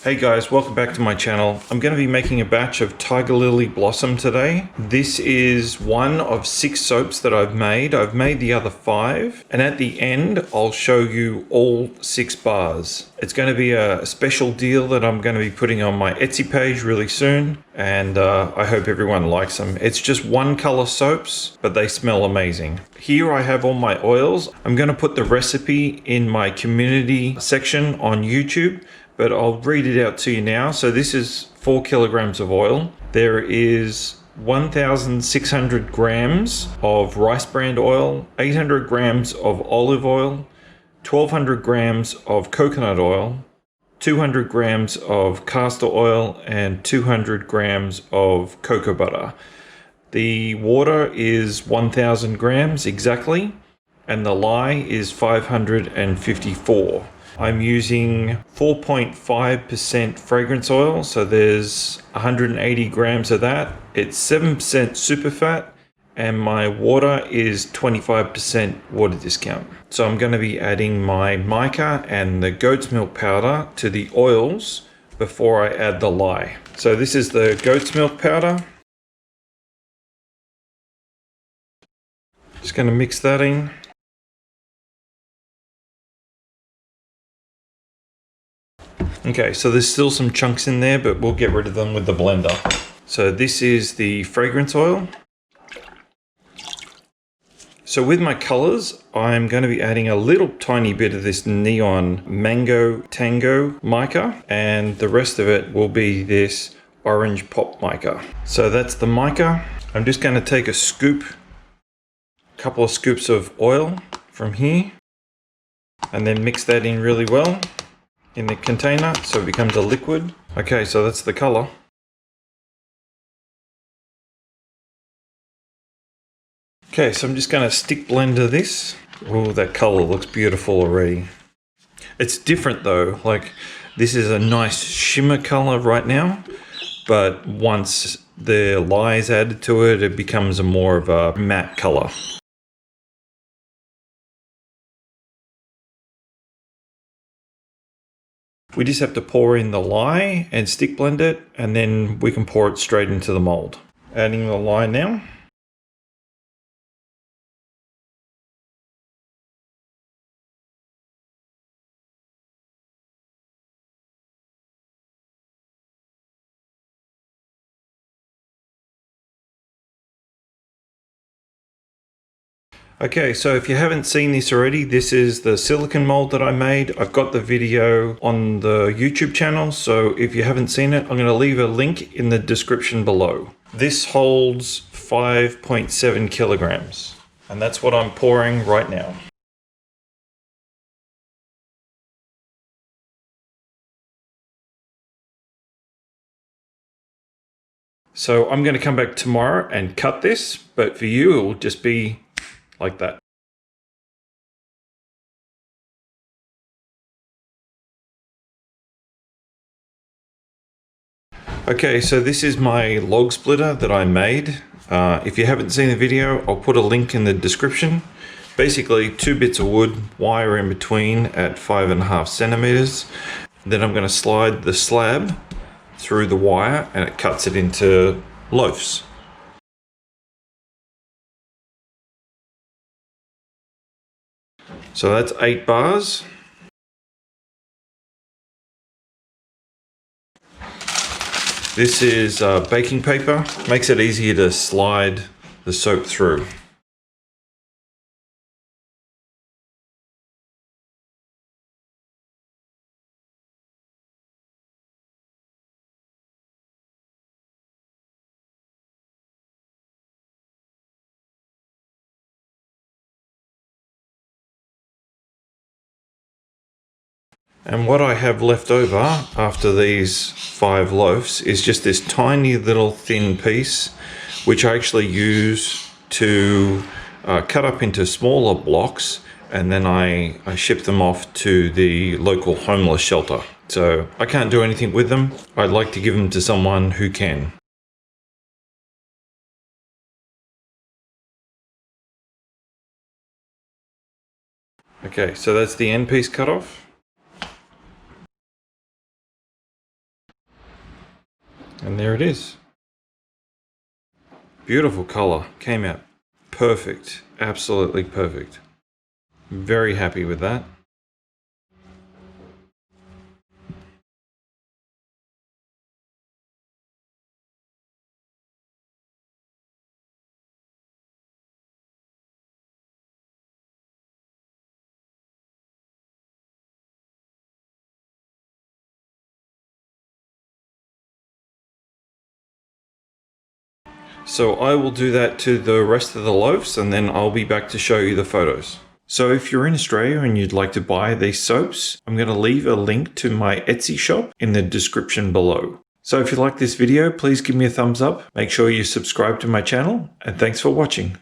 Hey guys, welcome back to my channel. I'm going to be making a batch of Tiger Lily Blossom today. This is one of 6 soaps that I've made. I've made the other 5, and at the end I'll show you all 6 bars. It's going to be a special deal that I'm going to be putting on my Etsy page really soon, and I hope everyone likes them. It's just one color soaps, but they smell amazing. Here I have all my oils. I'm going to put the recipe in my community section on YouTube, but I'll read it out to you now. So this is 4 kilograms of oil. There is 1,600 grams of rice bran oil, 800 grams of olive oil, 1,200 grams of coconut oil, 200 grams of castor oil, and 200 grams of cocoa butter. The water is 1,000 grams exactly, and the lye is 554. I'm using 4.5% fragrance oil, so there's 180 grams of that. It's 7% super fat, and my water is 25% water discount. So I'm going to be adding my mica and the goat's milk powder to the oils before I add the lye. So this is the goat's milk powder. Just going to mix that in. Okay, so there's still some chunks in there, but we'll get rid of them with the blender. So this is the fragrance oil. So with my colors, I'm going to be adding a little tiny bit of this neon mango tango mica, and the rest of it will be this orange pop mica. So that's the mica. I'm just going to take a couple of scoops of oil from here, and then mix that in really well in the container so it becomes a liquid. Okay, so that's the color. Okay, so I'm just going to stick blender this. Oh, that color looks beautiful already. It's different though, like this is a nice shimmer color right now, but once the lye is added to it, it becomes more of a matte color. We just have to pour in the lye and stick blend it, and then we can pour it straight into the mold. Adding the lye now. Okay, so if you haven't seen this already, this is the silicone mold that I made. I've got the video on the YouTube channel, so if you haven't seen it, I'm going to leave a link in the description below. This holds 5.7 kilograms, and that's what I'm pouring right now. So I'm going to come back tomorrow and cut this, but for you, it will just be like that. Okay, so this is my log splitter that I made. If you haven't seen the video, I'll put a link in the description. Basically 2 bits of wood, wire in between at 5.5 centimeters. Then I'm going to slide the slab through the wire and it cuts it into loaves. So that's 8 bars. This is baking paper. Makes it easier to slide the soap through. And what I have left over after these 5 loaves is just this tiny little thin piece, which I actually use to cut up into smaller blocks, and then I ship them off to the local homeless shelter. So I can't do anything with them. I'd like to give them to someone who can. Okay, so that's the end piece cut off. And there it is. Beautiful color. Came out perfect. Absolutely perfect. Very happy with that. So I will do that to the rest of the loaves and then I'll be back to show you the photos. So if you're in Australia and you'd like to buy these soaps, I'm going to leave a link to my Etsy shop in the description below. So if you like this video, please give me a thumbs up, make sure you subscribe to my channel, and thanks for watching.